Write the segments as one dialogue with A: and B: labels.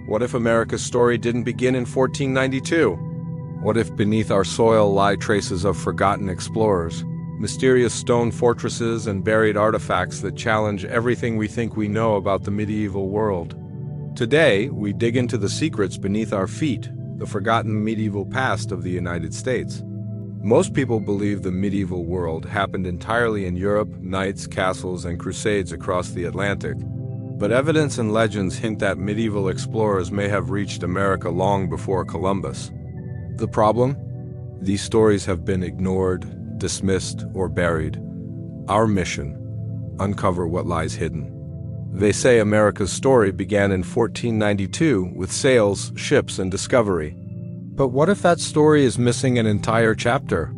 A: What if America's story didn't begin in 1492? What if beneath our soil lie traces of forgotten explorers, mysterious stone fortresses and buried artifacts that challenge everything we think we know about the medieval world? Today, we dig into the secrets beneath our feet, the forgotten medieval past of the United States. Most people believe the medieval world happened entirely in Europe, knights, castles, and crusades across the Atlantic. But evidence and legends hint that medieval explorers may have reached America long before Columbus. The problem? These stories have been ignored, dismissed, or buried. Our mission: uncover what lies hidden. They say America's story began in 1492 with sails, ships, and discovery. But what if that story is missing an entire chapter?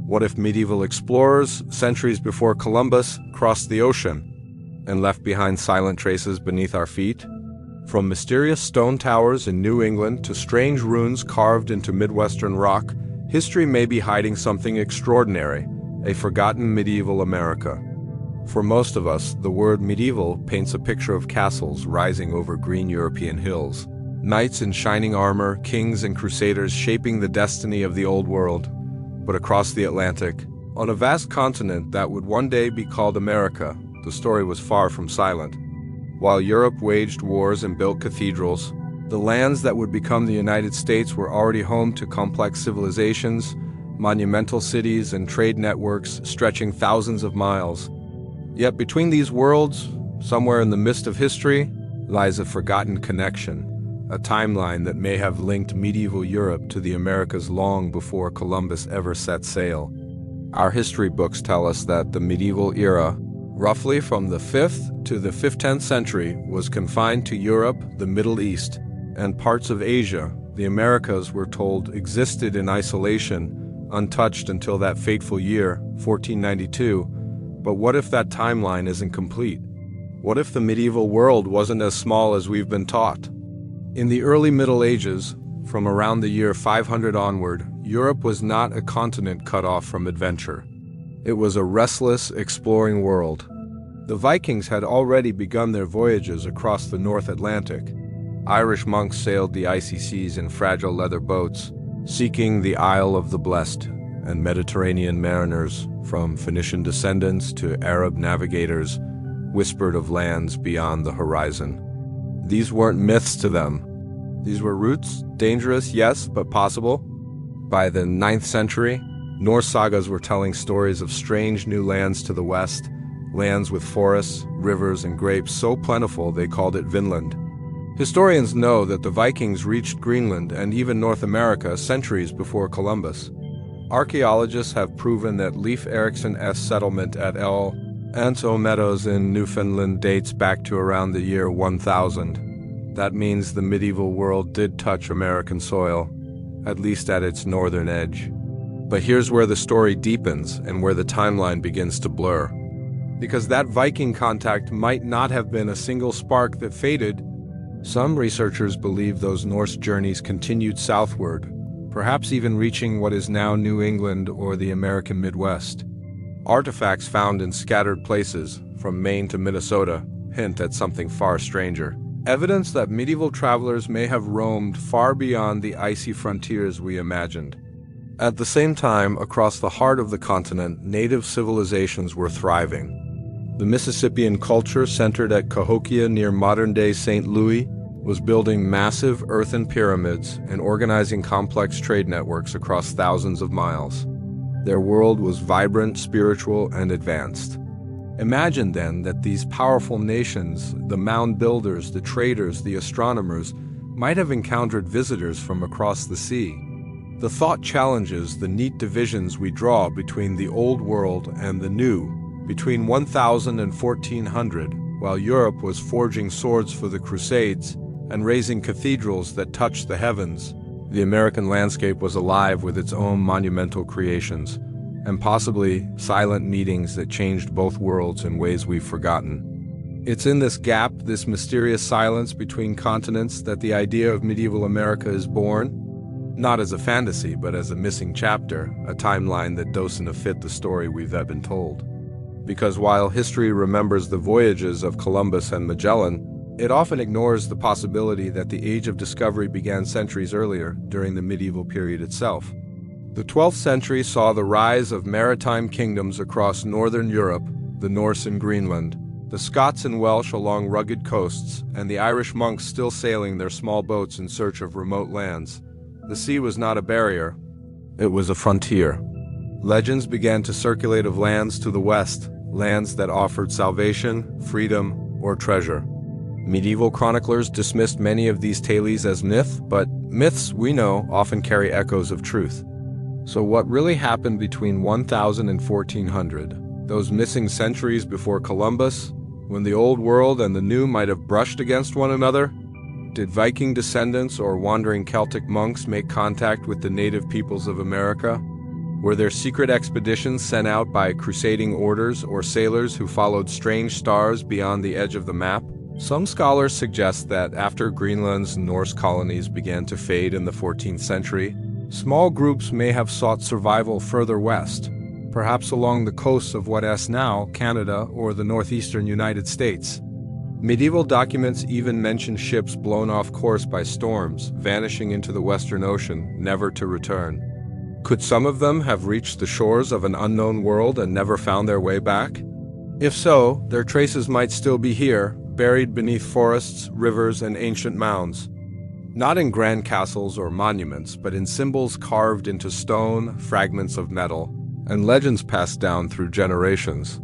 A: What if medieval explorers, centuries before Columbus, crossed the ocean and left behind silent traces beneath our feet? From mysterious stone towers in New England to strange runes carved into Midwestern rock, history may be hiding something extraordinary, a forgotten medieval America. For most of us, the word medieval paints a picture of castles rising over green European hills, knights in shining armor, kings and crusaders shaping the destiny of the old world. But across the Atlantic, on a vast continent that would one day be called America, the story was far from silent. While Europe waged wars and built cathedrals, the lands that would become the United States were already home to complex civilizations, monumental cities, and trade networks stretching thousands of miles. Yet between these worlds, somewhere in the mist of history, lies a forgotten connection, a timeline that may have linked medieval Europe to the Americas long before Columbus ever set sail. Our history books tell us that the medieval era, roughly from the 5th to the 10th century, was confined to Europe, the Middle East, and parts of Asia. The Americas, we're told, existed in isolation, untouched until that fateful year, 1492. But what if that timeline isn't complete? What if the medieval world wasn't as small as we've been taught? In the early Middle Ages, from around the year 500 onward, Europe was not a continent cut off from adventure. It was a restless, exploring world. The Vikings had already begun their voyages across the North Atlantic. Irish monks sailed the icy seas in fragile leather boats, seeking the Isle of the Blessed, and Mediterranean mariners, from Phoenician descendants to Arab navigators, whispered of lands beyond the horizon. These weren't myths to them. These were routes, dangerous, yes, but possible. By the 9th century, Norse sagas were telling stories of strange new lands to the west, lands with forests, rivers, and grapes so plentiful they called it Vinland. Historians know that the Vikings reached Greenland and even North America centuries before Columbus. Archaeologists have proven that Leif Erikson's settlement at El Anto Meadows in Newfoundland dates back to around the year 1000. That means the medieval world did touch American soil, at least at its northern edge. But here's where the story deepens and where the timeline begins to blur. Because that Viking contact might not have been a single spark that faded. Some researchers believe those Norse journeys continued southward, perhaps even reaching what is now New England or the American Midwest. Artifacts found in scattered places, from Maine to Minnesota, hint at something far stranger. Evidence that medieval travelers may have roamed far beyond the icy frontiers we imagined. At the same time, across the heart of the continent, native civilizations were thriving. The Mississippian culture, centered at Cahokia near modern-day St. Louis, was building massive earthen pyramids and organizing complex trade networks across thousands of miles. Their world was vibrant, spiritual, and advanced. Imagine then that these powerful nations, the mound builders, the traders, the astronomers, might have encountered visitors from across the sea. The thought challenges the neat divisions we draw between the old world and the new, between 1000 and 1400, while Europe was forging swords for the Crusades and raising cathedrals that touched the heavens. The American landscape was alive with its own monumental creations, and possibly silent meetings that changed both worlds in ways we've forgotten. It's in this gap, this mysterious silence between continents, that the idea of medieval America is born. Not as a fantasy, but as a missing chapter, a timeline that doesn't fit the story we've been told. Because while history remembers the voyages of Columbus and Magellan, It often ignores the possibility that the age of discovery began centuries earlier, during the medieval period itself. The 12th century saw the rise of maritime kingdoms across northern Europe, the Norse in Greenland, the Scots and Welsh along rugged coasts, and the Irish monks still sailing their small boats in search of remote lands. The sea was not a barrier, it was a frontier. Legends began to circulate of lands to the west, lands that offered salvation, freedom, or treasure. Medieval chroniclers dismissed many of these tales as myth, but myths, we know, often carry echoes of truth. So what really happened between 1000 and 1400, those missing centuries before Columbus, when the old world and the new might have brushed against one another? Did Viking descendants or wandering Celtic monks make contact with the native peoples of America? Were there secret expeditions sent out by crusading orders or sailors who followed strange stars beyond the edge of the map? Some scholars suggest that after Greenland's Norse colonies began to fade in the 14th century, small groups may have sought survival further west, perhaps along the coasts of what is now Canada or the northeastern United States. Medieval documents even mention ships blown off course by storms, vanishing into the Western Ocean, never to return. Could some of them have reached the shores of an unknown world and never found their way back? If so, their traces might still be here, buried beneath forests, rivers, and ancient mounds. Not in grand castles or monuments, but in symbols carved into stone, fragments of metal, and legends passed down through generations.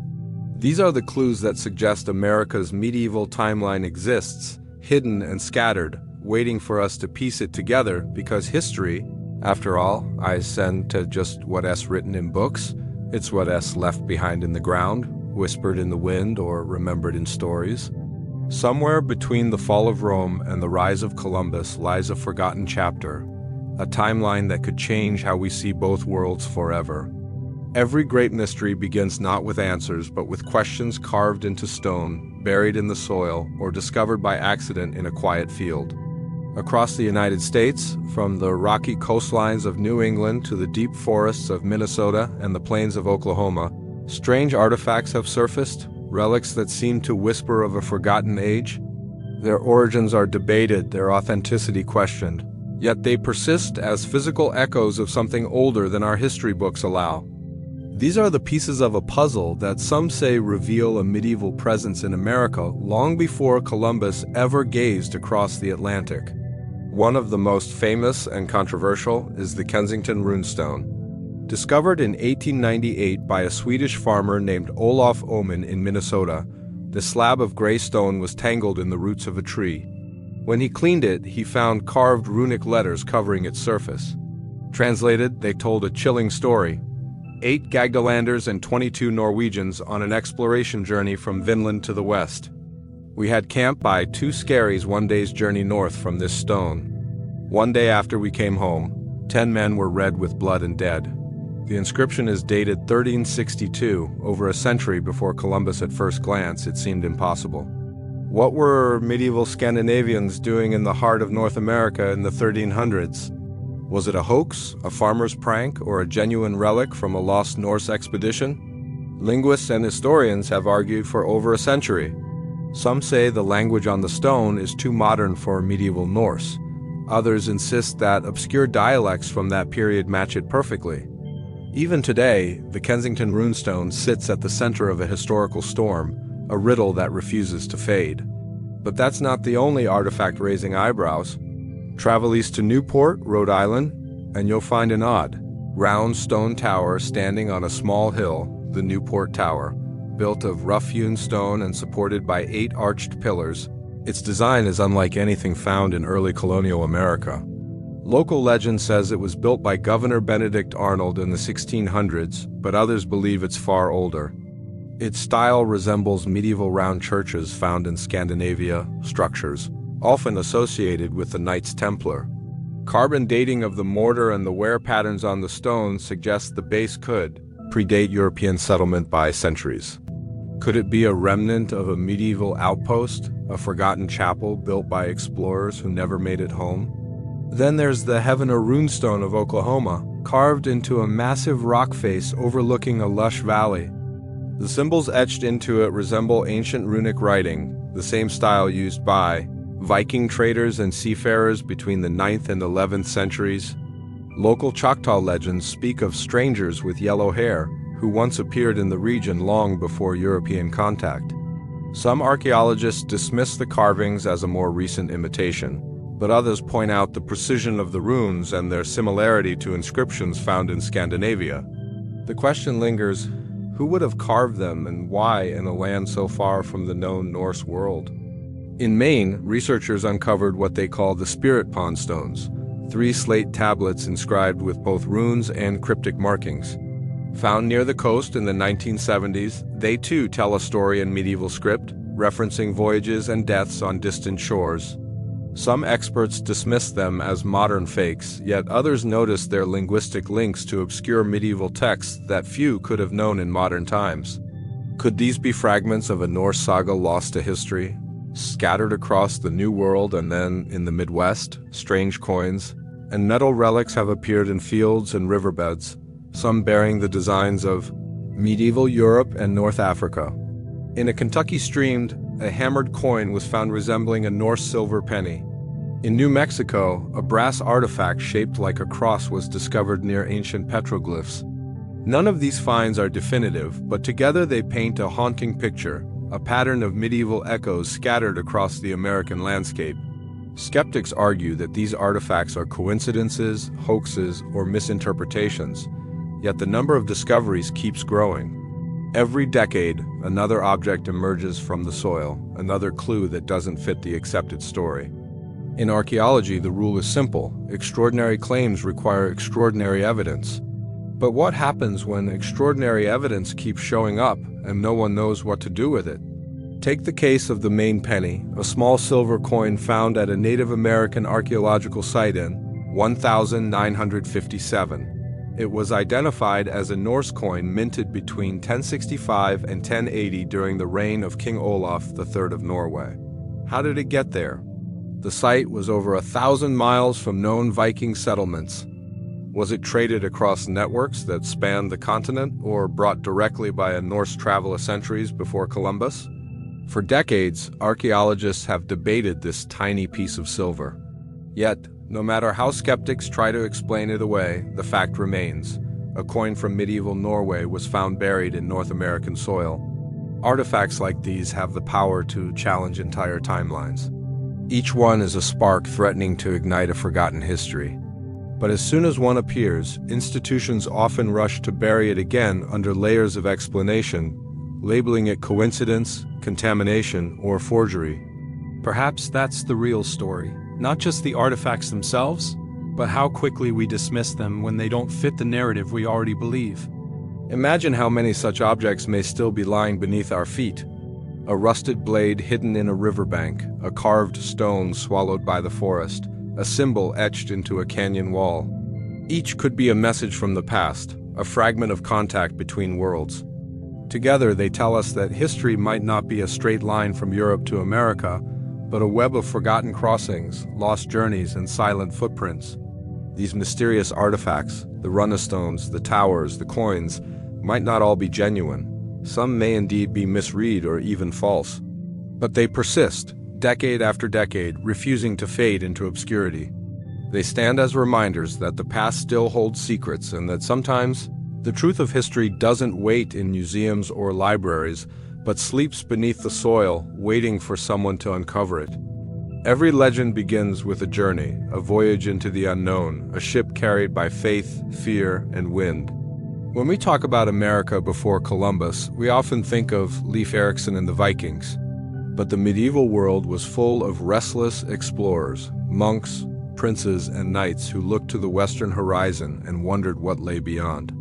A: These are the clues that suggest America's medieval timeline exists, hidden and scattered, waiting for us to piece it together, because history, after all, isn't just what's written in books, it's what's left behind in the ground, whispered in the wind, or remembered in stories. Somewhere between the fall of Rome and the rise of Columbus lies a forgotten chapter, a timeline that could change how we see both worlds forever. Every great mystery begins not with answers, but with questions carved into stone, buried in the soil, or discovered by accident in a quiet field. Across the United States, from the rocky coastlines of New England to the deep forests of Minnesota and the plains of Oklahoma, strange artifacts have surfaced, relics that seem to whisper of a forgotten age. Their origins are debated, their authenticity questioned, yet they persist as physical echoes of something older than our history books allow. These are the pieces of a puzzle that some say reveal a medieval presence in America long before Columbus ever gazed across the Atlantic. One of the most famous and controversial is the Kensington Runestone. Discovered in 1898 by a Swedish farmer named Olof Oman in Minnesota, the slab of gray stone was tangled in the roots of a tree. When he cleaned it, he found carved runic letters covering its surface. Translated, they told a chilling story. 8 Gagdalanders and 22 Norwegians on an exploration journey from Vinland to the west. We had camp by 2 skerries one day's journey north from this stone. One day after we came home, 10 men were red with blood and dead. The inscription is dated 1362, over a century before Columbus. At first glance, it seemed impossible. What were medieval Scandinavians doing in the heart of North America in the 1300s? Was it a hoax, a farmer's prank, or a genuine relic from a lost Norse expedition? Linguists and historians have argued for over a century. Some say the language on the stone is too modern for medieval Norse. Others insist that obscure dialects from that period match it perfectly. Even today, the Kensington Runestone sits at the center of a historical storm, a riddle that refuses to fade. But that's not the only artifact raising eyebrows. Travel east to Newport, Rhode Island, and you'll find an odd, round stone tower standing on a small hill, the Newport Tower, built of rough-hewn stone and supported by 8 arched pillars. Its design is unlike anything found in early colonial America. Local legend says it was built by Governor Benedict Arnold in the 1600s, but others believe it's far older. Its style resembles medieval round churches found in Scandinavia structures, often associated with the Knights Templar. Carbon dating of the mortar and the wear patterns on the stone suggests the base could predate European settlement by centuries. Could it be a remnant of a medieval outpost, a forgotten chapel built by explorers who never made it home? Then there's the Heavener Runestone of Oklahoma, carved into a massive rock face overlooking a lush valley. The symbols etched into it resemble ancient runic writing, the same style used by Viking traders and seafarers between the 9th and 11th centuries. Local Choctaw legends speak of strangers with yellow hair who once appeared in the region long before European contact. Some archaeologists dismiss the carvings as a more recent imitation, but others point out the precision of the runes and their similarity to inscriptions found in Scandinavia. The question lingers, who would have carved them and why in a land so far from the known Norse world? In Maine, researchers uncovered what they call the Spirit Pond stones, 3 slate tablets inscribed with both runes and cryptic markings. Found near the coast in the 1970s, they too tell a story in medieval script, referencing voyages and deaths on distant shores. Some experts dismiss them as modern fakes, yet others notice their linguistic links to obscure medieval texts that few could have known in modern times. Could these be fragments of a Norse saga lost to history? Scattered across the New World and then in the Midwest, strange coins and metal relics have appeared in fields and riverbeds, some bearing the designs of medieval Europe and North Africa. In a Kentucky stream, a hammered coin was found resembling a Norse silver penny. In New Mexico, a brass artifact shaped like a cross was discovered near ancient petroglyphs. None of these finds are definitive, but together they paint a haunting picture, a pattern of medieval echoes scattered across the American landscape. Skeptics argue that these artifacts are coincidences, hoaxes, or misinterpretations, yet the number of discoveries keeps growing. Every decade, another object emerges from the soil, another clue that doesn't fit the accepted story. In archaeology, the rule is simple: extraordinary claims require extraordinary evidence. But what happens when extraordinary evidence keeps showing up and no one knows what to do with it? Take the case of the Maine penny, a small silver coin found at a Native American archaeological site in 1957. It was identified as a Norse coin minted between 1065 and 1080 during the reign of King Olaf III of Norway. How did it get there? The site was over 1,000 miles from known Viking settlements. Was it traded across networks that spanned the continent or brought directly by a Norse traveler centuries before Columbus? For decades, archaeologists have debated this tiny piece of silver. Yet, no matter how skeptics try to explain it away, the fact remains. A coin from medieval Norway was found buried in North American soil. Artifacts like these have the power to challenge entire timelines. Each one is a spark threatening to ignite a forgotten history. But as soon as one appears, institutions often rush to bury it again under layers of explanation, labeling it coincidence, contamination, or forgery.
B: Perhaps that's the real story. Not just the artifacts themselves, but how quickly we dismiss them when they don't fit the narrative we already believe.
A: Imagine how many such objects may still be lying beneath our feet. A rusted blade hidden in a riverbank, a carved stone swallowed by the forest, a symbol etched into a canyon wall. Each could be a message from the past, a fragment of contact between worlds. Together they tell us that history might not be a straight line from Europe to America, but a web of forgotten crossings, lost journeys, and silent footprints. These mysterious artifacts, the Runestones, the towers, the coins, might not all be genuine. Some may indeed be misread or even false. But they persist, decade after decade, refusing to fade into obscurity. They stand as reminders that the past still holds secrets and that sometimes the truth of history doesn't wait in museums or libraries, but sleeps beneath the soil, waiting for someone to uncover it. Every legend begins with a journey, a voyage into the unknown, a ship carried by faith, fear, and wind. When we talk about America before Columbus, we often think of Leif Erikson and the Vikings. But the medieval world was full of restless explorers, monks, princes, and knights who looked to the western horizon and wondered what lay beyond.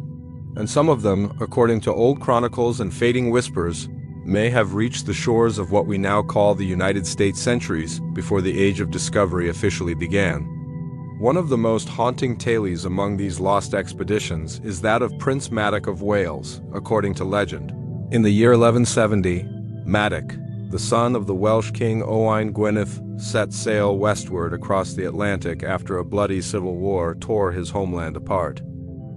A: And some of them, according to old chronicles and fading whispers, may have reached the shores of what we now call the United States centuries before the Age of Discovery officially began. One of the most haunting tales among these lost expeditions is that of Prince Madoc of Wales, according to legend. In the year 1170, Madoc, the son of the Welsh king Owain Gwynedd, set sail westward across the Atlantic after a bloody civil war tore his homeland apart.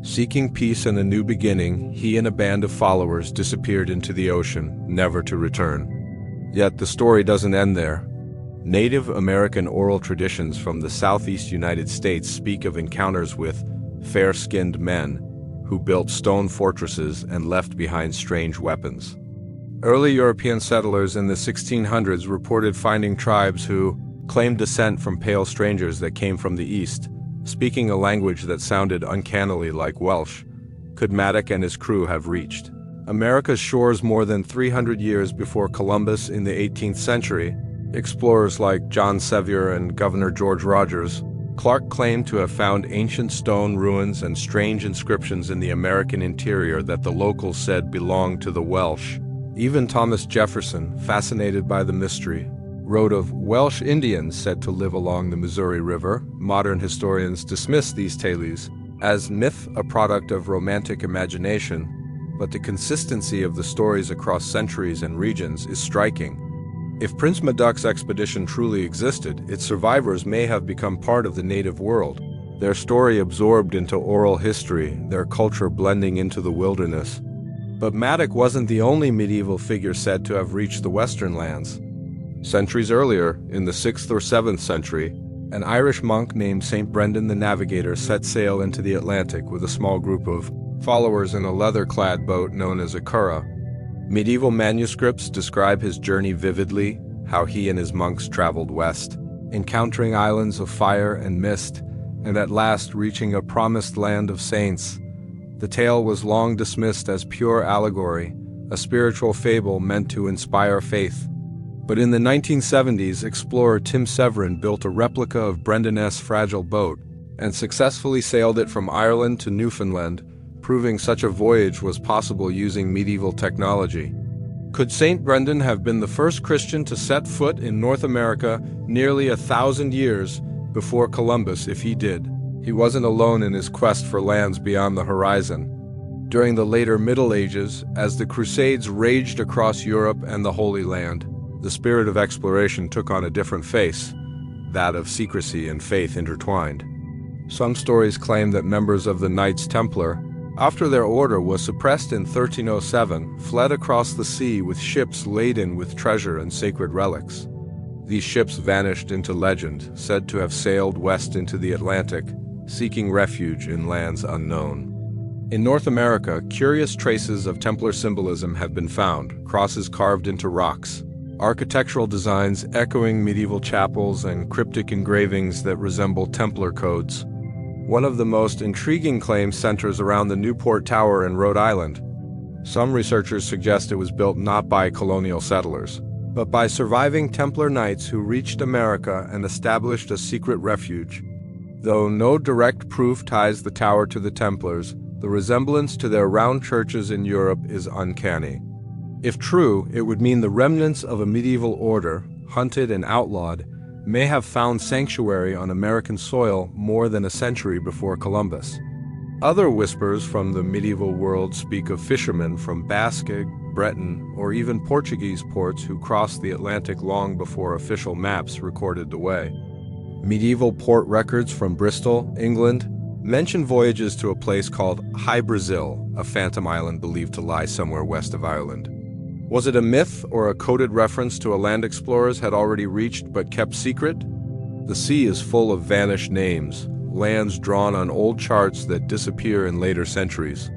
A: Seeking peace and a new beginning, he and a band of followers disappeared into the ocean, never to return. Yet the story doesn't end there. Native American oral traditions from the southeast United States speak of encounters with fair-skinned men who built stone fortresses and left behind strange weapons. Early European settlers in the 1600s reported finding tribes who claimed descent from pale strangers that came from the east, speaking a language that sounded uncannily like Welsh. Could Maddox and his crew have reached America's shores more than 300 years before Columbus in the 18th century? Explorers like John Sevier and Governor George Rogers Clark claimed to have found ancient stone ruins and strange inscriptions in the American interior that the locals said belonged to the Welsh. Even Thomas Jefferson, fascinated by the mystery, wrote of Welsh Indians said to live along the Missouri River. Modern historians dismiss these tales as myth, a product of romantic imagination, but the consistency of the stories across centuries and regions is striking. If Prince Madoc's expedition truly existed, its survivors may have become part of the native world, their story absorbed into oral history, their culture blending into the wilderness. But Maddox wasn't the only medieval figure said to have reached the western lands. Centuries earlier, in the 6th or 7th century, an Irish monk named St. Brendan the Navigator set sail into the Atlantic with a small group of followers in a leather-clad boat known as a curragh. Medieval manuscripts describe his journey vividly, how he and his monks traveled west, encountering islands of fire and mist, and at last reaching a promised land of saints. The tale was long dismissed as pure allegory, a spiritual fable meant to inspire faith. But in the 1970s, explorer Tim Severin built a replica of Brendan's fragile boat and successfully sailed it from Ireland to Newfoundland, proving such a voyage was possible using medieval technology. Could St. Brendan have been the first Christian to set foot in North America nearly 1,000 years before Columbus? If he did, he wasn't alone in his quest for lands beyond the horizon. During the later Middle Ages, as the Crusades raged across Europe and the Holy Land, the spirit of exploration took on a different face, that of secrecy and faith intertwined. Some stories claim that members of the Knights Templar, after their order was suppressed in 1307, fled across the sea with ships laden with treasure and sacred relics. These ships vanished into legend, said to have sailed west into the Atlantic, seeking refuge in lands unknown. In North America, curious traces of Templar symbolism have been found, crosses carved into rocks, architectural designs echoing medieval chapels, and cryptic engravings that resemble Templar codes. One of the most intriguing claims centers around the Newport Tower in Rhode Island. Some researchers suggest it was built not by colonial settlers, but by surviving Templar knights who reached America and established a secret refuge. Though no direct proof ties the tower to the Templars, the resemblance to their round churches in Europe is uncanny. If true, it would mean the remnants of a medieval order, hunted and outlawed, may have found sanctuary on American soil more than a century before Columbus. Other whispers from the medieval world speak of fishermen from Basque, Breton, or even Portuguese ports who crossed the Atlantic long before official maps recorded the way. Medieval port records from Bristol, England, mention voyages to a place called High Brazil, a phantom island believed to lie somewhere west of Ireland. Was it a myth or a coded reference to a land explorers had already reached but kept secret? The sea is full of vanished names, lands drawn on old charts that disappear in later centuries.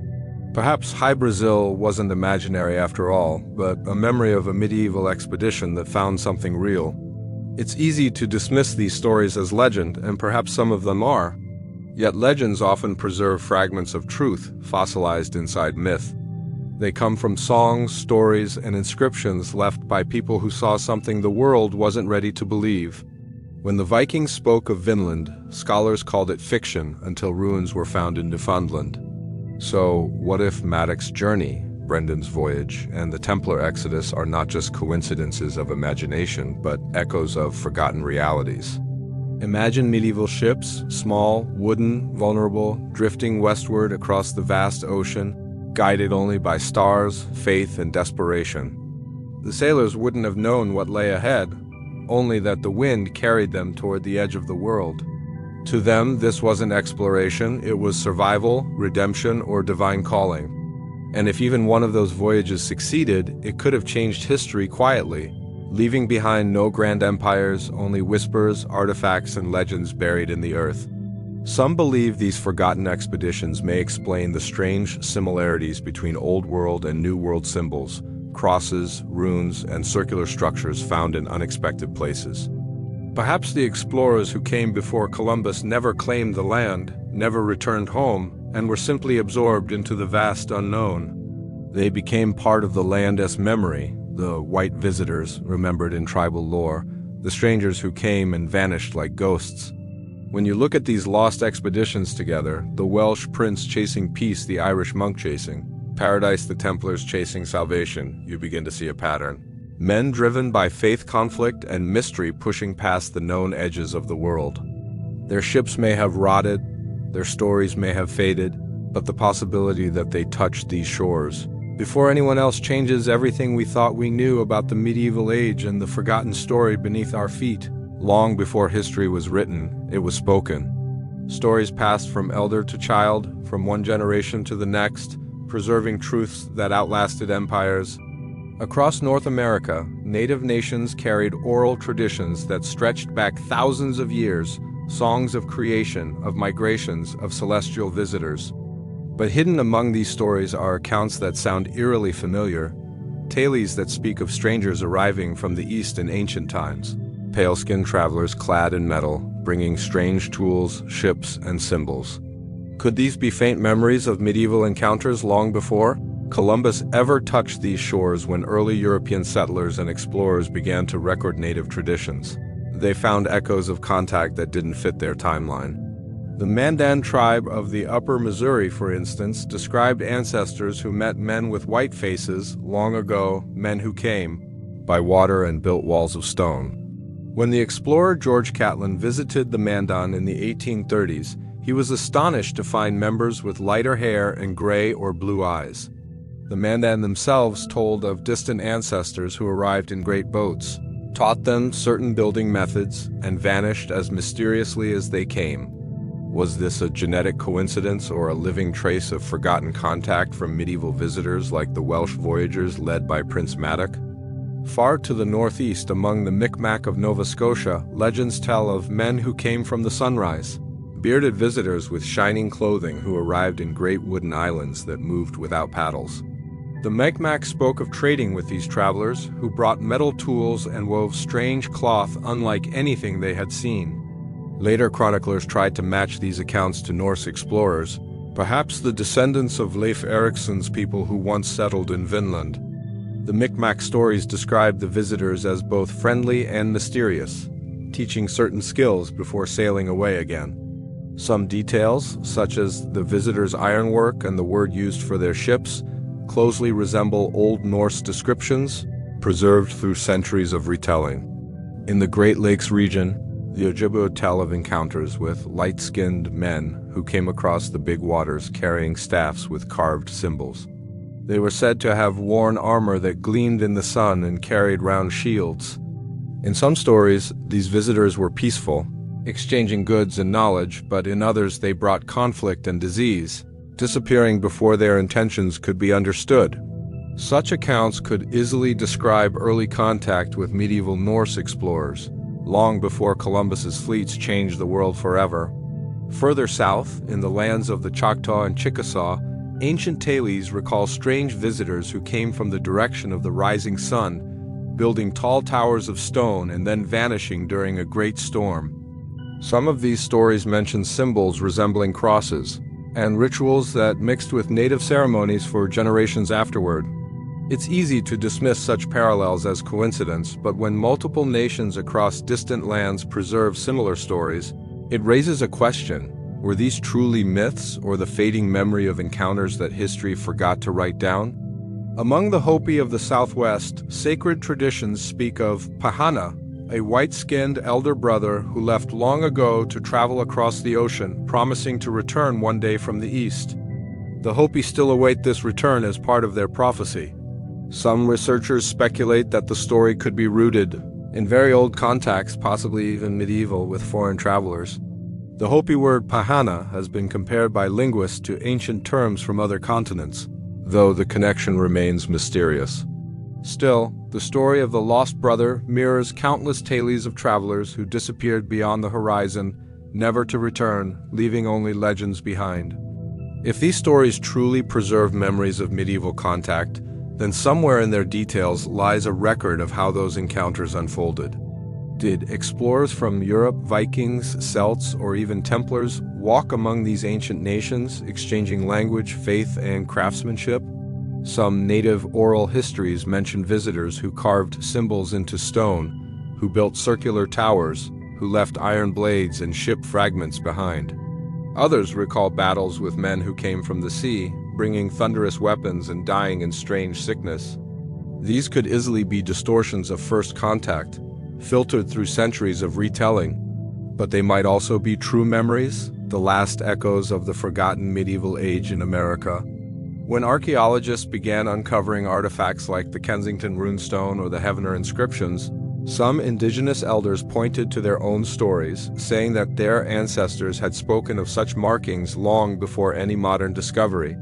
A: Perhaps High Brazil wasn't imaginary after all, but a memory of a medieval expedition that found something real. It's easy to dismiss these stories as legend, and perhaps some of them are. Yet legends often preserve fragments of truth fossilized inside myth. They come from songs, stories, and inscriptions left by people who saw something the world wasn't ready to believe. When the Vikings spoke of Vinland, scholars called it fiction until ruins were found in Newfoundland. So, what if Maddox's journey, Brendan's voyage, and the Templar exodus are not just coincidences of imagination, but echoes of forgotten realities? Imagine medieval ships, small, wooden, vulnerable, drifting westward across the vast ocean, guided only by stars, faith, and desperation. The sailors wouldn't have known what lay ahead, only that the wind carried them toward the edge of the world. To them, this wasn't exploration, it was survival, redemption, or divine calling. And if even one of those voyages succeeded, it could have changed history quietly, leaving behind no grand empires, only whispers, artifacts, and legends buried in the earth. Some believe these forgotten expeditions may explain the strange similarities between Old World and New World symbols, crosses, runes, and circular structures found in unexpected places. Perhaps the explorers who came before Columbus never claimed the land, never returned home, and were simply absorbed into the vast unknown. They became part of the land's memory, the white visitors remembered in tribal lore, the strangers who came and vanished like ghosts. When you look at these lost expeditions together, the Welsh prince chasing peace, the Irish monk chasing paradise, the Templars chasing salvation, you begin to see a pattern. Men driven by faith, conflict, and mystery pushing past the known edges of the world. Their ships may have rotted, their stories may have faded, but the possibility that they touched these shores before anyone else changes everything we thought we knew about the medieval age and the forgotten story beneath our feet. Long before history was written, it was spoken. Stories passed from elder to child, from one generation to the next, preserving truths that outlasted empires. Across North America, native nations carried oral traditions that stretched back thousands of years, songs of creation, of migrations, of celestial visitors. But hidden among these stories are accounts that sound eerily familiar, tales that speak of strangers arriving from the east in ancient times, pale-skinned travelers clad in metal, bringing strange tools, ships, and symbols. Could these be faint memories of medieval encounters long before Columbus ever touched these shores? When early European settlers and explorers began to record native traditions, they found echoes of contact that didn't fit their timeline. The Mandan tribe of the Upper Missouri, for instance, described ancestors who met men with white faces long ago, men who came by water and built walls of stone. When the explorer George Catlin visited the Mandan in the 1830s, he was astonished to find members with lighter hair and gray or blue eyes. The Mandan themselves told of distant ancestors who arrived in great boats, taught them certain building methods, and vanished as mysteriously as they came. Was this a genetic coincidence or a living trace of forgotten contact from medieval visitors like the Welsh Voyagers led by Prince Madoc? Far to the northeast, among the Micmac of Nova Scotia, legends tell of men who came from the sunrise, bearded visitors with shining clothing who arrived in great wooden islands that moved without paddles. The Micmac spoke of trading with these travelers, who brought metal tools and wove strange cloth unlike anything they had seen. Later chroniclers tried to match these accounts to Norse explorers, perhaps the descendants of Leif Eriksson's people who once settled in Vinland. The Micmac stories described the visitors as both friendly and mysterious, teaching certain skills before sailing away again. Some details, such as the visitors' ironwork and the word used for their ships, closely resemble Old Norse descriptions, preserved through centuries of retelling. In the Great Lakes region, the Ojibwe tell of encounters with light-skinned men who came across the big waters carrying staffs with carved symbols. They were said to have worn armor that gleamed in the sun and carried round shields. In some stories, these visitors were peaceful, exchanging goods and knowledge, but in others they brought conflict and disease, disappearing before their intentions could be understood. Such accounts could easily describe early contact with medieval Norse explorers, long before Columbus's fleets changed the world forever. Further south, in the lands of the Choctaw and Chickasaw, ancient tales recall strange visitors who came from the direction of the rising sun, building tall towers of stone and then vanishing during a great storm. Some of these stories mention symbols resembling crosses, and rituals that mixed with native ceremonies for generations afterward. It's easy to dismiss such parallels as coincidence, but when multiple nations across distant lands preserve similar stories, it raises a question. Were these truly myths or the fading memory of encounters that history forgot to write down? Among the Hopi of the Southwest, sacred traditions speak of Pahana, a white-skinned elder brother who left long ago to travel across the ocean, promising to return one day from the east. The Hopi still await this return as part of their prophecy. Some researchers speculate that the story could be rooted in very old contacts, possibly even medieval, with foreign travelers. The Hopi word Pahana has been compared by linguists to ancient terms from other continents, though the connection remains mysterious. Still, The story of the lost brother mirrors countless tales of travelers who disappeared beyond the horizon, never to return, leaving only legends behind. If these stories truly preserve memories of medieval contact, then somewhere in their details lies a record of how those encounters unfolded. Did explorers from Europe, Vikings, Celts, or even Templars walk among these ancient nations, exchanging language, faith, and craftsmanship? Some native oral histories mention visitors who carved symbols into stone, who built circular towers, who left iron blades and ship fragments behind. Others recall battles with men who came from the sea, bringing thunderous weapons and dying in strange sickness. These could easily be distortions of first contact, filtered through centuries of retelling. But they might also be true memories, the last echoes of the forgotten medieval age in America. When archaeologists began uncovering artifacts like the Kensington Runestone or the Heavener Inscriptions, some indigenous elders pointed to their own stories, saying that their ancestors had spoken of such markings long before any modern discovery.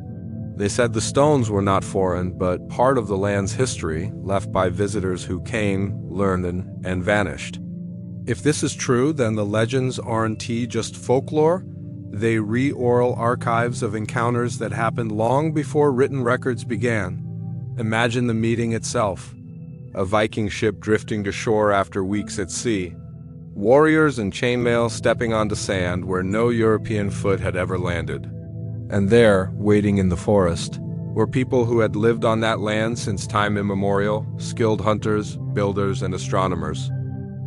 A: They said the stones were not foreign, but part of the land's history, left by visitors who came, learned, and vanished. If this is true, then the legends aren't just folklore. They re-oral archives of encounters that happened long before written records began. Imagine the meeting itself. A Viking ship drifting to shore after weeks at sea. Warriors in chainmail stepping onto sand where no European foot had ever landed. And there, waiting in the forest, were people who had lived on that land since time immemorial, skilled hunters, builders, and astronomers.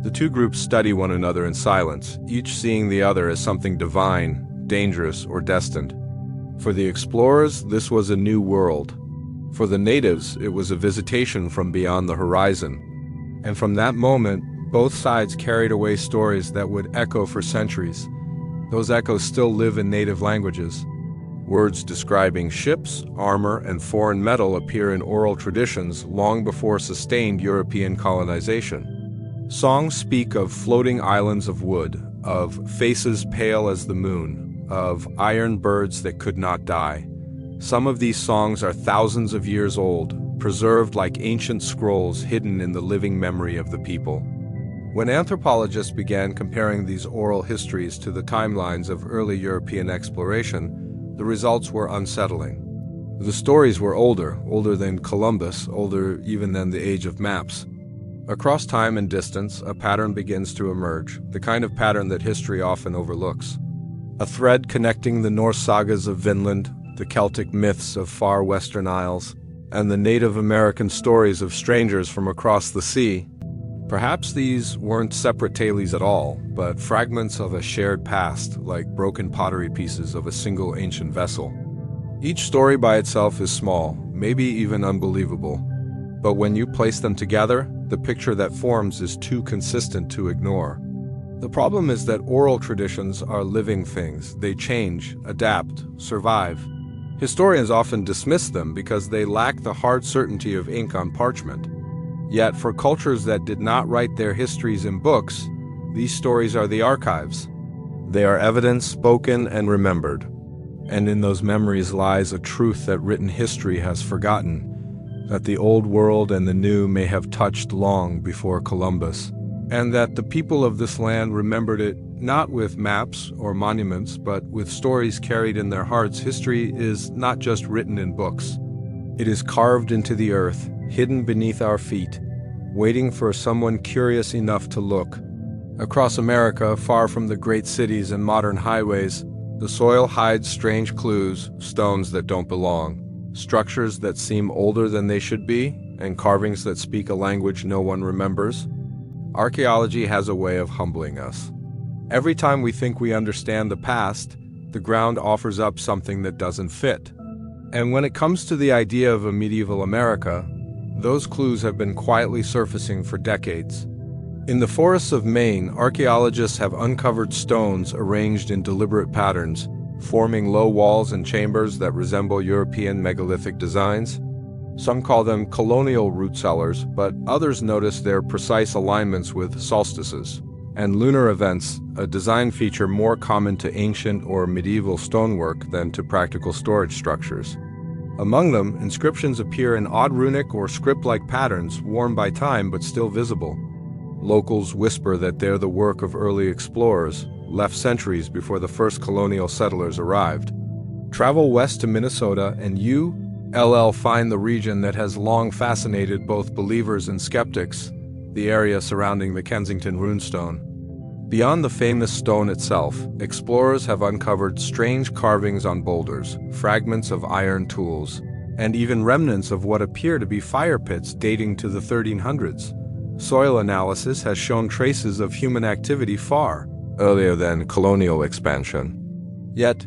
A: The two groups study one another in silence, each seeing the other as something divine, dangerous, or destined. For the explorers, this was a new world. For the natives, it was a visitation from beyond the horizon. And from that moment, both sides carried away stories that would echo for centuries. Those echoes still live in native languages. Words describing ships, armor, and foreign metal appear in oral traditions long before sustained European colonization. Songs speak of floating islands of wood, of faces pale as the moon, of iron birds that could not die. Some of these songs are thousands of years old, preserved like ancient scrolls hidden in the living memory of the people. When anthropologists began comparing these oral histories to the timelines of early European exploration, the results were unsettling. The stories were older than Columbus, older even than the age of maps. Across time and distance, a pattern begins to emerge, the kind of pattern that history often overlooks. A thread connecting the Norse sagas of Vinland, the Celtic myths of far Western Isles, and the Native American stories of strangers from across the sea. Perhaps these weren't separate tales at all, but fragments of a shared past, like broken pottery pieces of a single ancient vessel. Each story by itself is small, maybe even unbelievable. But when you place them together, the picture that forms is too consistent to ignore. The problem is that oral traditions are living things. They change, adapt, survive. Historians often dismiss them because they lack the hard certainty of ink on parchment. Yet for cultures that did not write their histories in books, these stories are the archives. They are evidence spoken and remembered. And in those memories lies a truth that written history has forgotten, that the old world and the new may have touched long before Columbus, and that the people of this land remembered it not with maps or monuments, but with stories carried in their hearts. History is not just written in books. It is carved into the earth, hidden beneath our feet, waiting for someone curious enough to look. Across America, far from the great cities and modern highways, the soil hides strange clues, stones that don't belong, structures that seem older than they should be, and carvings that speak a language no one remembers. Archaeology has a way of humbling us. Every time we think we understand the past, the ground offers up something that doesn't fit. And when it comes to the idea of a medieval America, those clues have been quietly surfacing for decades. In the forests of Maine, archaeologists have uncovered stones arranged in deliberate patterns, forming low walls and chambers that resemble European megalithic designs. Some call them colonial root cellars, but others notice their precise alignments with solstices and lunar events, a design feature more common to ancient or medieval stonework than to practical storage structures. Among them, inscriptions appear in odd runic or script-like patterns, worn by time but still visible. Locals whisper that they're the work of early explorers, left centuries before the first colonial settlers arrived. Travel west to Minnesota and you'll find the region that has long fascinated both believers and skeptics, the area surrounding the Kensington Runestone. Beyond the famous stone itself, explorers have uncovered strange carvings on boulders, fragments of iron tools, and even remnants of what appear to be fire pits dating to the 1300s. Soil analysis has shown traces of human activity far earlier than colonial expansion. Yet,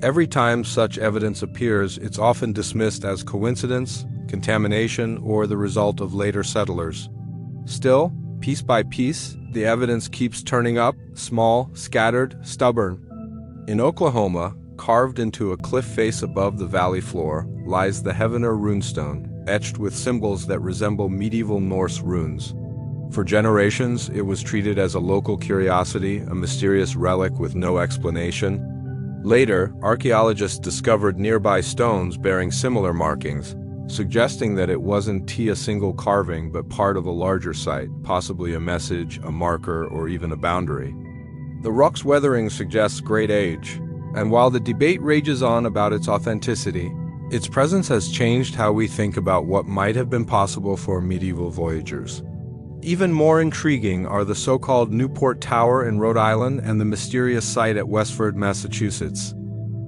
A: every time such evidence appears, it's often dismissed as coincidence, contamination, or the result of later settlers. Still, piece by piece, the evidence keeps turning up, small, scattered, stubborn. In Oklahoma, carved into a cliff face above the valley floor, lies the Heavener runestone, etched with symbols that resemble medieval Norse runes. For generations, it was treated as a local curiosity, a mysterious relic with no explanation. Later, archaeologists discovered nearby stones bearing similar markings, suggesting that it wasn't a single carving but part of a larger site, possibly a message, a marker, or even a boundary. The rock's weathering suggests great age, and while the debate rages on about its authenticity, its presence has changed how we think about what might have been possible for medieval voyagers. Even more intriguing are the so-called Newport Tower in Rhode Island and the mysterious site at Westford, Massachusetts.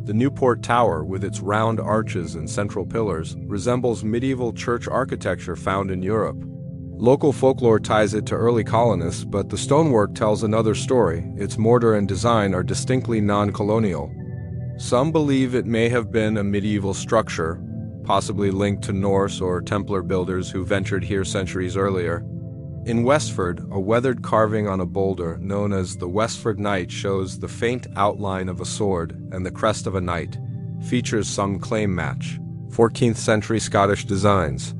A: The Newport Tower, with its round arches and central pillars, resembles medieval church architecture found in Europe. Local folklore ties it to early colonists, but the stonework tells another story. Its mortar and design are distinctly non-colonial. Some believe it may have been a medieval structure, possibly linked to Norse or Templar builders who ventured here centuries earlier. In Westford, a weathered carving on a boulder known as the Westford Knight shows the faint outline of a sword and the crest of a knight, features some claim match, 14th century Scottish designs.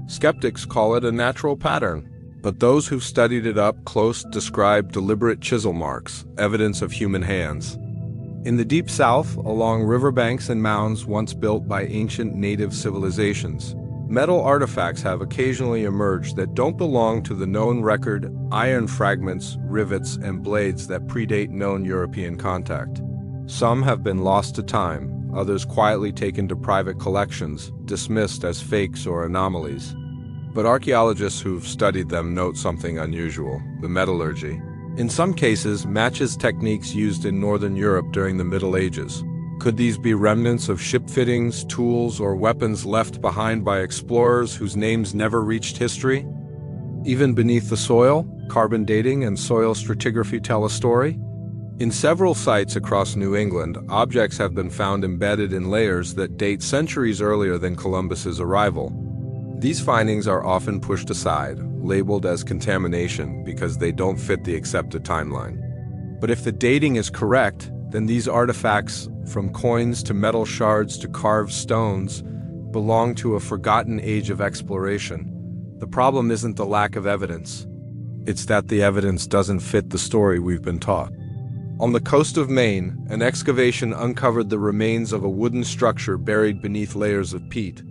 A: Skeptics call it a natural pattern, but those who've studied it up close describe deliberate chisel marks, evidence of human hands. In the Deep South, along riverbanks and mounds once built by ancient native civilizations, metal artifacts have occasionally emerged that don't belong to the known record, iron fragments, rivets, and blades that predate known European contact. Some have been lost to time, others quietly taken to private collections, dismissed as fakes or anomalies. But archaeologists who've studied them note something unusual: the metallurgy. In some cases, matches techniques used in Northern Europe during the Middle Ages. Could these be remnants of ship fittings, tools, or weapons left behind by explorers whose names never reached history? Even beneath the soil, carbon dating and soil stratigraphy tell a story. In several sites across New England, objects have been found embedded in layers that date centuries earlier than Columbus's arrival. These findings are often pushed aside, labeled as contamination because they don't fit the accepted timeline. But if the dating is correct, then these artifacts, from coins to metal shards to carved stones, belong to a forgotten age of exploration. The problem isn't the lack of evidence. It's that the evidence doesn't fit the story we've been taught. On the coast of Maine, an excavation uncovered the remains of a wooden structure buried beneath layers of peat.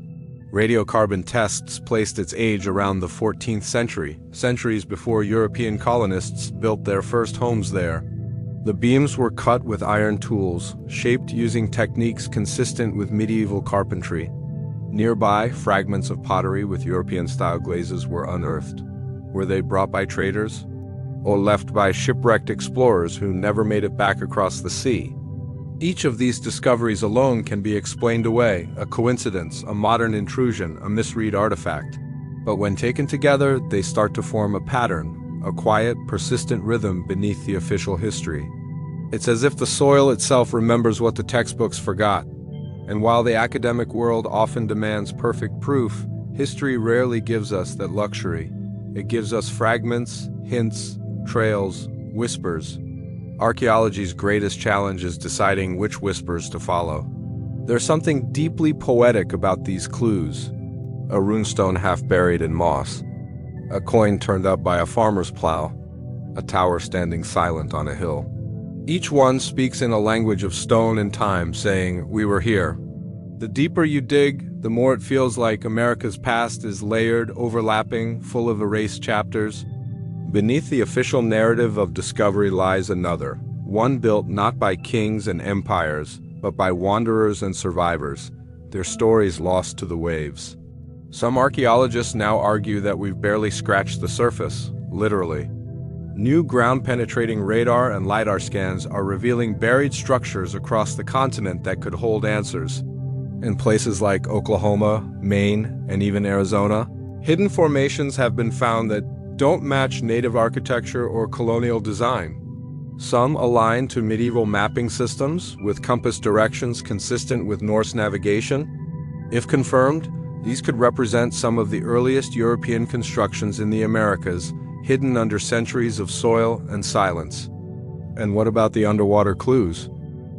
A: Radiocarbon tests placed its age around the 14th century, centuries before European colonists built their first homes there. The beams were cut with iron tools, shaped using techniques consistent with medieval carpentry. Nearby, fragments of pottery with European-style glazes were unearthed. Were they brought by traders? Or left by shipwrecked explorers who never made it back across the sea? Each of these discoveries alone can be explained away: a coincidence, a modern intrusion, a misread artifact. But when taken together, they start to form a pattern, a quiet, persistent rhythm beneath the official history. It's as if the soil itself remembers what the textbooks forgot. And while the academic world often demands perfect proof, history rarely gives us that luxury. It gives us fragments, hints, trails, whispers. Archaeology's greatest challenge is deciding which whispers to follow. There's something deeply poetic about these clues. A runestone half buried in moss, a coin turned up by a farmer's plow, a tower standing silent on a hill. Each one speaks in a language of stone and time, saying, "We were here." The deeper you dig, the more it feels like America's past is layered, overlapping, full of erased chapters. Beneath the official narrative of discovery lies another, one built not by kings and empires, but by wanderers and survivors, their stories lost to the waves. Some archaeologists now argue that we've barely scratched the surface, literally. New ground-penetrating radar and LIDAR scans are revealing buried structures across the continent that could hold answers. In places like Oklahoma, Maine, and even Arizona, hidden formations have been found that don't match native architecture or colonial design. Some align to medieval mapping systems with compass directions consistent with Norse navigation. If confirmed, these could represent some of the earliest European constructions in the Americas, hidden under centuries of soil and silence. And what about the underwater clues?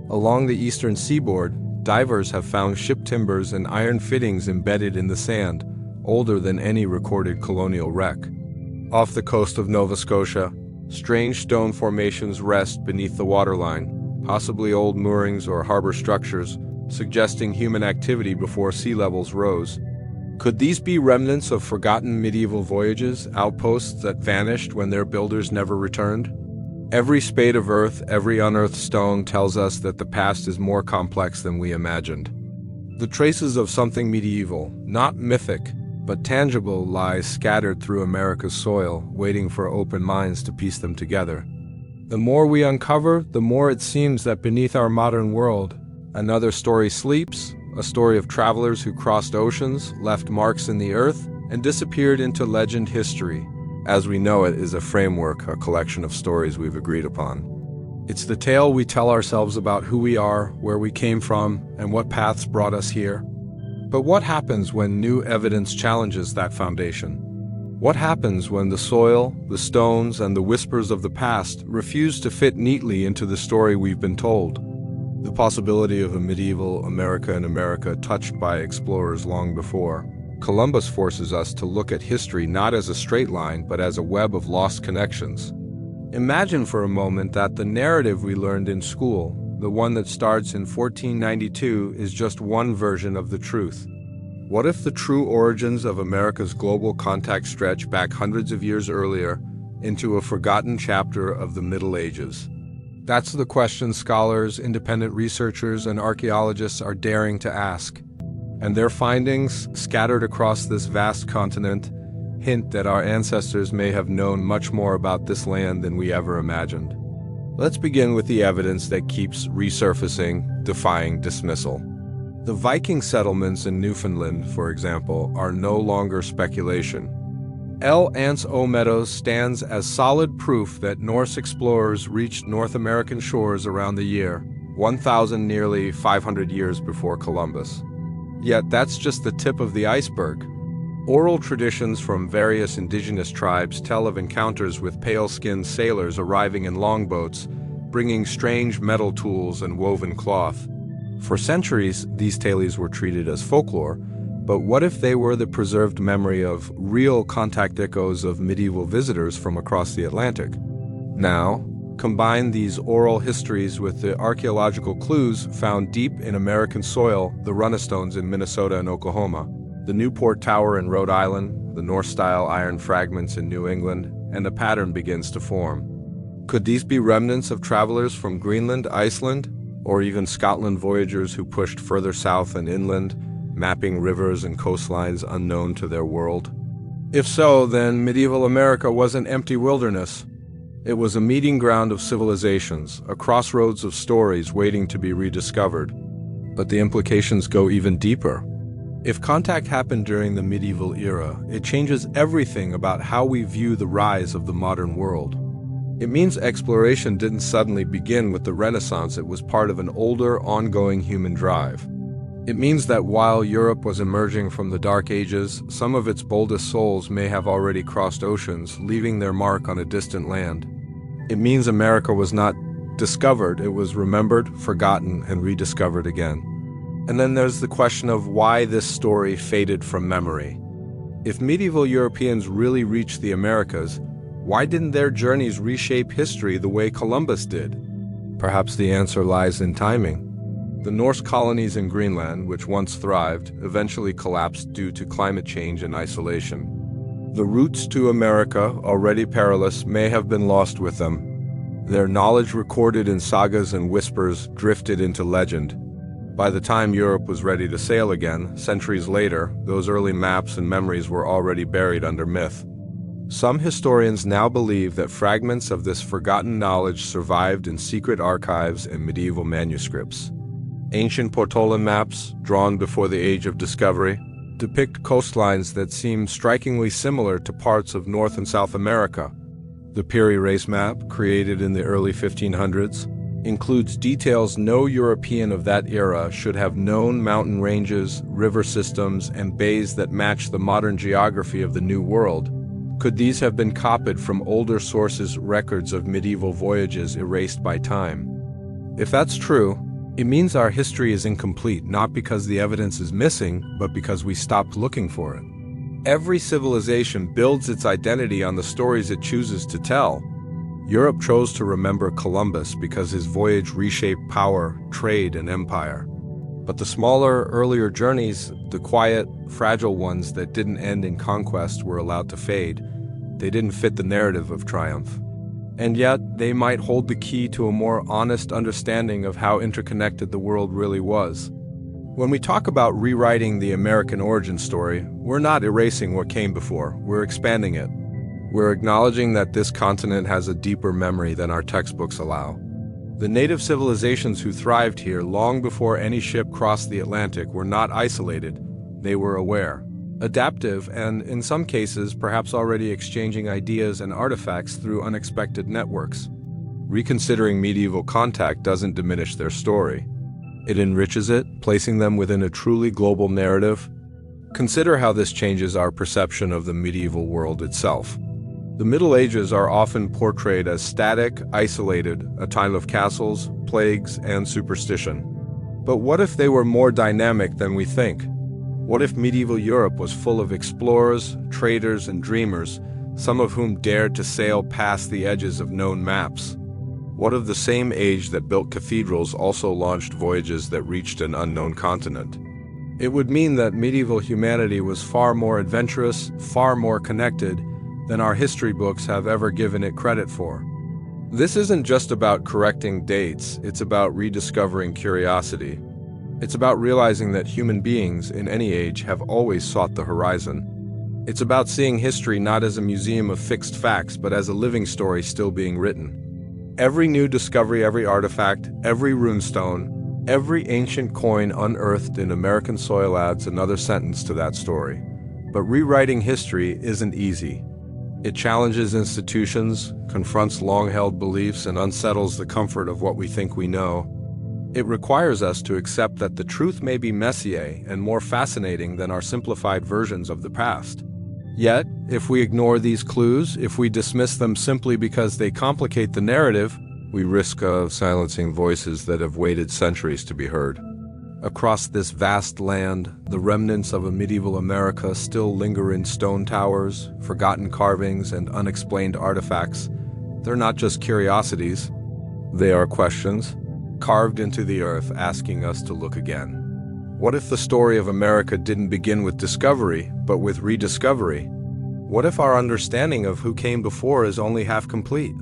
A: Along the eastern seaboard, divers have found ship timbers and iron fittings embedded in the sand, older than any recorded colonial wreck. Off the coast of Nova Scotia, strange stone formations rest beneath the waterline, possibly old moorings or harbor structures, suggesting human activity before sea levels rose. Could these be remnants of forgotten medieval voyages, outposts that vanished when their builders never returned? Every spade of earth, every unearthed stone tells us that the past is more complex than we imagined. The traces of something medieval, not mythic, but tangible, lie scattered through America's soil, waiting for open minds to piece them together. The more we uncover, the more it seems that beneath our modern world, another story sleeps, a story of travelers who crossed oceans, left marks in the earth, and disappeared into legend history. As we know it is a framework, a collection of stories we've agreed upon. It's the tale we tell ourselves about who we are, where we came from, and what paths brought us here. But what happens when new evidence challenges that foundation? What happens when the soil, the stones, and the whispers of the past refuse to fit neatly into the story we've been told? The possibility of a medieval America in America touched by explorers long before. Columbus forces us to look at history not as a straight line, but as a web of lost connections. Imagine for a moment that the narrative we learned in school, the one that starts in 1492, is just one version of the truth. What if the true origins of America's global contact stretch back hundreds of years earlier into a forgotten chapter of the Middle Ages? That's the question scholars, independent researchers, and archaeologists are daring to ask. And their findings, scattered across this vast continent, hint that our ancestors may have known much more about this land than we ever imagined. Let's begin with the evidence that keeps resurfacing, defying dismissal. The Viking settlements in Newfoundland, for example, are no longer speculation. L. Ance O. Meadows stands as solid proof that Norse explorers reached North American shores around the year 1000, nearly 500 years before Columbus. Yet that's just the tip of the iceberg. Oral traditions from various indigenous tribes tell of encounters with pale-skinned sailors arriving in longboats, bringing strange metal tools and woven cloth. For centuries, these tales were treated as folklore, but what if they were the preserved memory of real contact echoes of medieval visitors from across the Atlantic? Now, combine these oral histories with the archaeological clues found deep in American soil, the Runestones in Minnesota and Oklahoma, the Newport Tower in Rhode Island, the Norse-style iron fragments in New England, and a pattern begins to form. Could these be remnants of travelers from Greenland, Iceland, or even Scotland voyagers who pushed further south and inland, mapping rivers and coastlines unknown to their world? If so, then medieval America wasn't empty wilderness. It was a meeting ground of civilizations, a crossroads of stories waiting to be rediscovered. But the implications go even deeper. If contact happened during the medieval era, it changes everything about how we view the rise of the modern world. It means exploration didn't suddenly begin with the Renaissance, it was part of an older, ongoing human drive. It means that while Europe was emerging from the Dark Ages, some of its boldest souls may have already crossed oceans, leaving their mark on a distant land. It means America was not discovered, it was remembered, forgotten, and rediscovered again. And then there's the question of why this story faded from memory. If medieval Europeans really reached the Americas, why didn't their journeys reshape history the way Columbus did? Perhaps the answer lies in timing. The Norse colonies in Greenland, which once thrived, eventually collapsed due to climate change and isolation. The routes to America, already perilous, may have been lost with them. Their knowledge recorded in sagas and whispers drifted into legend. By the time Europe was ready to sail again, centuries later, those early maps and memories were already buried under myth. Some historians now believe that fragments of this forgotten knowledge survived in secret archives and medieval manuscripts. Ancient Portolan maps, drawn before the Age of Discovery, depict coastlines that seem strikingly similar to parts of North and South America. The Piri Reis map, created in the early 1500s, includes details no European of that era should have known: mountain ranges, river systems, and bays that match the modern geography of the New World. Could these have been copied from older sources' records of medieval voyages erased by time? If that's true, it means our history is incomplete, not because the evidence is missing, but because we stopped looking for it. Every civilization builds its identity on the stories it chooses to tell. Europe chose to remember Columbus because his voyage reshaped power, trade, and empire. But the smaller, earlier journeys, the quiet, fragile ones that didn't end in conquest, were allowed to fade. They didn't fit the narrative of triumph. And yet, they might hold the key to a more honest understanding of how interconnected the world really was. When we talk about rewriting the American origin story, we're not erasing what came before, we're expanding it. We're acknowledging that this continent has a deeper memory than our textbooks allow. The native civilizations who thrived here long before any ship crossed the Atlantic were not isolated, they were aware, adaptive, and in some cases perhaps already exchanging ideas and artifacts through unexpected networks. Reconsidering medieval contact doesn't diminish their story. It enriches it, placing them within a truly global narrative. Consider how this changes our perception of the medieval world itself. The Middle Ages are often portrayed as static, isolated, a time of castles, plagues, and superstition. But what if they were more dynamic than we think? What if medieval Europe was full of explorers, traders, and dreamers, some of whom dared to sail past the edges of known maps? What of the same age that built cathedrals also launched voyages that reached an unknown continent? It would mean that medieval humanity was far more adventurous, far more connected, than our history books have ever given it credit for. This isn't just about correcting dates, it's about rediscovering curiosity. It's about realizing that human beings, in any age, have always sought the horizon. It's about seeing history not as a museum of fixed facts, but as a living story still being written. Every new discovery, every artifact, every runestone, every ancient coin unearthed in American soil adds another sentence to that story. But rewriting history isn't easy. It challenges institutions, confronts long-held beliefs, and unsettles the comfort of what we think we know. It requires us to accept that the truth may be messier and more fascinating than our simplified versions of the past. Yet, if we ignore these clues, if we dismiss them simply because they complicate the narrative, we risk silencing voices that have waited centuries to be heard. Across this vast land, the remnants of a medieval America still linger in stone towers, forgotten carvings, and unexplained artifacts. They're not just curiosities. They are questions, carved into the earth, asking us to look again. What if the story of America didn't begin with discovery, but with rediscovery? What if our understanding of who came before is only half complete?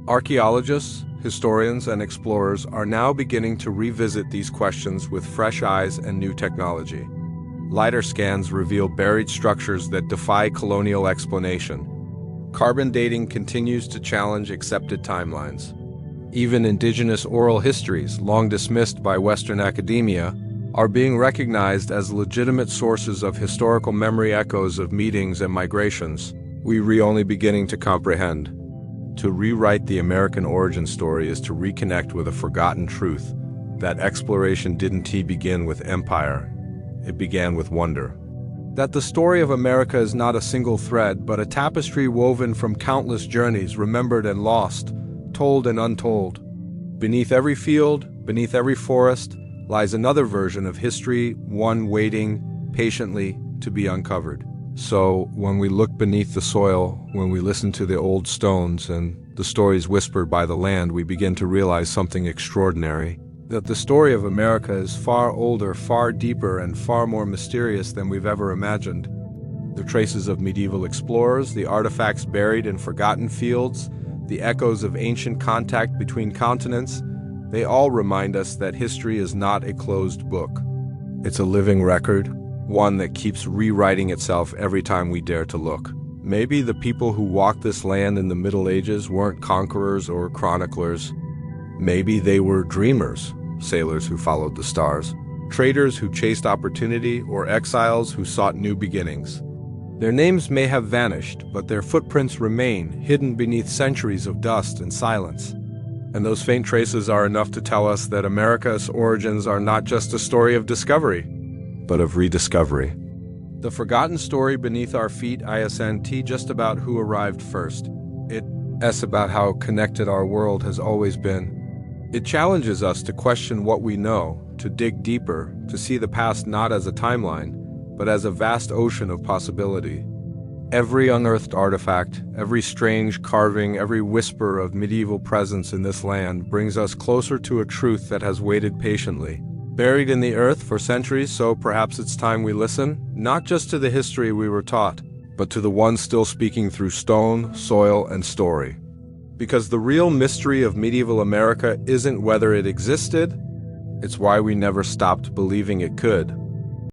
A: Archaeologists, historians, and explorers are now beginning to revisit these questions with fresh eyes and new technology. LIDAR scans reveal buried structures that defy colonial explanation. Carbon dating continues to challenge accepted timelines. Even indigenous oral histories, long dismissed by Western academia, are being recognized as legitimate sources of historical memory, echoes of meetings and migrations we're only beginning to comprehend. To rewrite the American origin story is to reconnect with a forgotten truth, that exploration didn't begin with empire, it began with wonder. That the story of America is not a single thread, but a tapestry woven from countless journeys, remembered and lost, told and untold. Beneath every field, beneath every forest, lies another version of history, one waiting patiently to be uncovered. So, when we look beneath the soil, when we listen to the old stones and the stories whispered by the land, we begin to realize something extraordinary. That the story of America is far older, far deeper, and far more mysterious than we've ever imagined. The traces of medieval explorers, the artifacts buried in forgotten fields, the echoes of ancient contact between continents, they all remind us that history is not a closed book. It's a living record, one that keeps rewriting itself every time we dare to look. Maybe the people who walked this land in the Middle Ages weren't conquerors or chroniclers. Maybe they were dreamers, sailors who followed the stars, traders who chased opportunity, or exiles who sought new beginnings. Their names may have vanished, but their footprints remain, hidden beneath centuries of dust and silence. And those faint traces are enough to tell us that America's origins are not just a story of discovery, but of rediscovery. The forgotten story beneath our feet isn't just about who arrived first. It's about how connected our world has always been. It challenges us to question what we know, to dig deeper, to see the past not as a timeline, but as a vast ocean of possibility. Every unearthed artifact, every strange carving, every whisper of medieval presence in this land brings us closer to a truth that has waited patiently, buried in the earth for centuries, so perhaps it's time we listen, not just to the history we were taught, but to the one still speaking through stone, soil, and story. Because the real mystery of medieval America isn't whether it existed, it's why we never stopped believing it could.